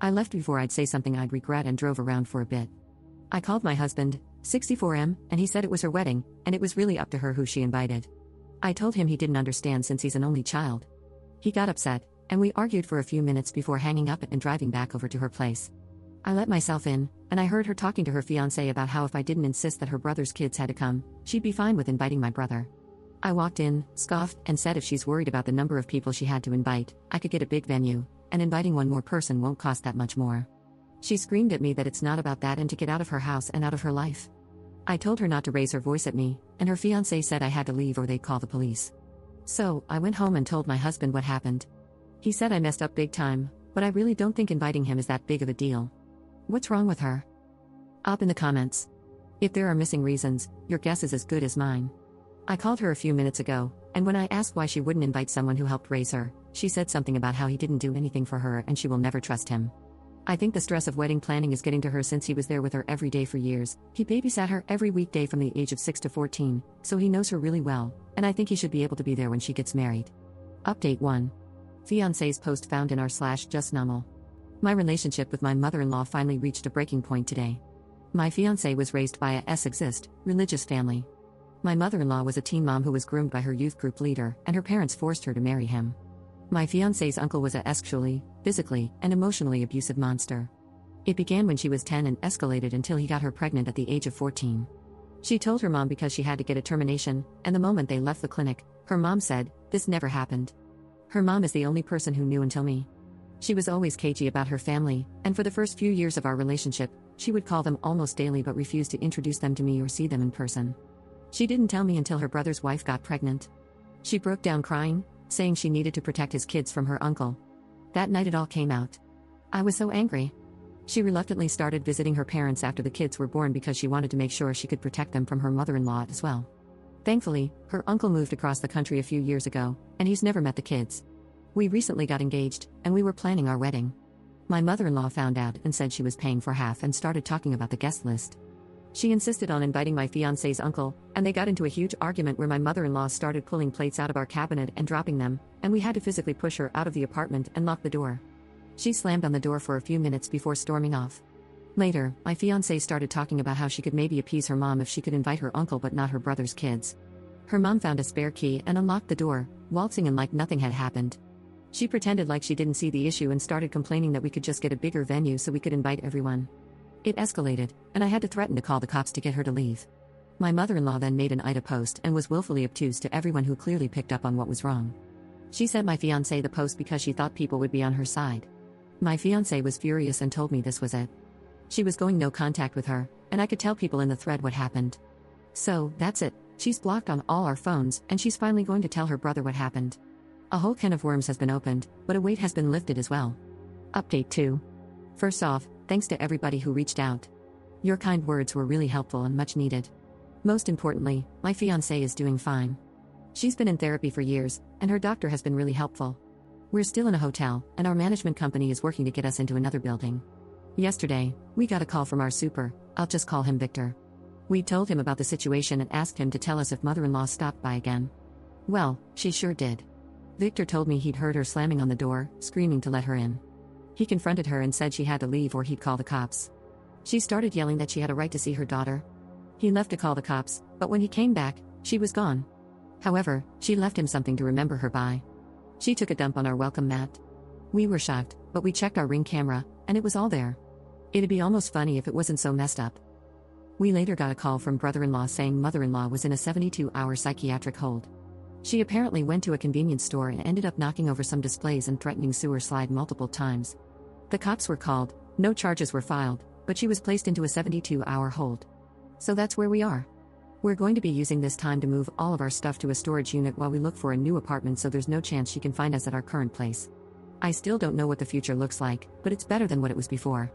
I left before I'd say something I'd regret and drove around for a bit. I called my husband, 64M, and he said it was her wedding, and it was really up to her who she invited. I told him he didn't understand since he's an only child. He got upset, and we argued for a few minutes before hanging up and driving back over to her place. I let myself in, and I heard her talking to her fiancé about how if I didn't insist that her brother's kids had to come, she'd be fine with inviting my brother. I walked in, scoffed, and said if she's worried about the number of people she had to invite, I could get a big venue, and inviting one more person won't cost that much more. She screamed at me that it's not about that and to get out of her house and out of her life. I told her not to raise her voice at me, and her fiancé said I had to leave or they'd call the police. So, I went home and told my husband what happened. He said I messed up big time, but I really don't think inviting him is that big of a deal. What's wrong with her? Up in the comments. If there are missing reasons, your guess is as good as mine. I called her a few minutes ago, and when I asked why she wouldn't invite someone who helped raise her, she said something about how he didn't do anything for her and she will never trust him. I think the stress of wedding planning is getting to her since he was there with her every day for years. He babysat her every weekday from the age of 6 to 14, so he knows her really well, and I think he should be able to be there when she gets married. Update 1. Fiancé's post found in r/justnormal. My relationship with my mother-in-law finally reached a breaking point today. My fiancé was raised by a religious family. My mother-in-law was a teen mom who was groomed by her youth group leader, and her parents forced her to marry him. My fiancé's uncle was a sexually, physically, and emotionally abusive monster. It began when she was 10 and escalated until he got her pregnant at the age of 14. She told her mom because she had to get a termination, and the moment they left the clinic, her mom said, "This never happened." Her mom is the only person who knew until me. She was always cagey about her family, and for the first few years of our relationship, she would call them almost daily but refused to introduce them to me or see them in person. She didn't tell me until her brother's wife got pregnant. She broke down crying, saying she needed to protect his kids from her uncle. That night it all came out. I was so angry. She reluctantly started visiting her parents after the kids were born because she wanted to make sure she could protect them from her mother-in-law as well. Thankfully, her uncle moved across the country a few years ago, and he's never met the kids. We recently got engaged, and we were planning our wedding. My mother-in-law found out and said she was paying for half and started talking about the guest list. She insisted on inviting my fiancé's uncle, and they got into a huge argument where my mother-in-law started pulling plates out of our cabinet and dropping them, and we had to physically push her out of the apartment and lock the door. She slammed on the door for a few minutes before storming off. Later, my fiancé started talking about how she could maybe appease her mom if she could invite her uncle but not her brother's kids. Her mom found a spare key and unlocked the door, waltzing in like nothing had happened. She pretended like she didn't see the issue and started complaining that we could just get a bigger venue so we could invite everyone. It escalated, and I had to threaten to call the cops to get her to leave. My mother-in-law then made an Ida post and was willfully obtuse to everyone who clearly picked up on what was wrong. She sent my fiancé the post because she thought people would be on her side. My fiancé was furious and told me this was it. She was going no contact with her, and I could tell people in the thread what happened. So, that's it. She's blocked on all our phones, and she's finally going to tell her brother what happened. A whole can of worms has been opened, but a weight has been lifted as well. Update 2. First off, thanks to everybody who reached out. Your kind words were really helpful and much needed. Most importantly, my fiancé is doing fine. She's been in therapy for years, and her doctor has been really helpful. We're still in a hotel, and our management company is working to get us into another building. Yesterday, we got a call from our super, I'll just call him Victor. We told him about the situation and asked him to tell us if mother-in-law stopped by again. Well, she sure did. Victor told me he'd heard her slamming on the door, screaming to let her in. He confronted her and said she had to leave or he'd call the cops. She started yelling that she had a right to see her daughter. He left to call the cops, but when he came back, she was gone. However, she left him something to remember her by. She took a dump on our welcome mat. We were shocked, but we checked our Ring camera, and it was all there. It'd be almost funny if it wasn't so messed up. We later got a call from brother-in-law saying mother-in-law was in a 72-hour psychiatric hold. She apparently went to a convenience store and ended up knocking over some displays and threatening sewer slide multiple times. The cops were called, no charges were filed, but she was placed into a 72-hour hold. So that's where we are. We're going to be using this time to move all of our stuff to a storage unit while we look for a new apartment, so there's no chance she can find us at our current place. I still don't know what the future looks like, but it's better than what it was before.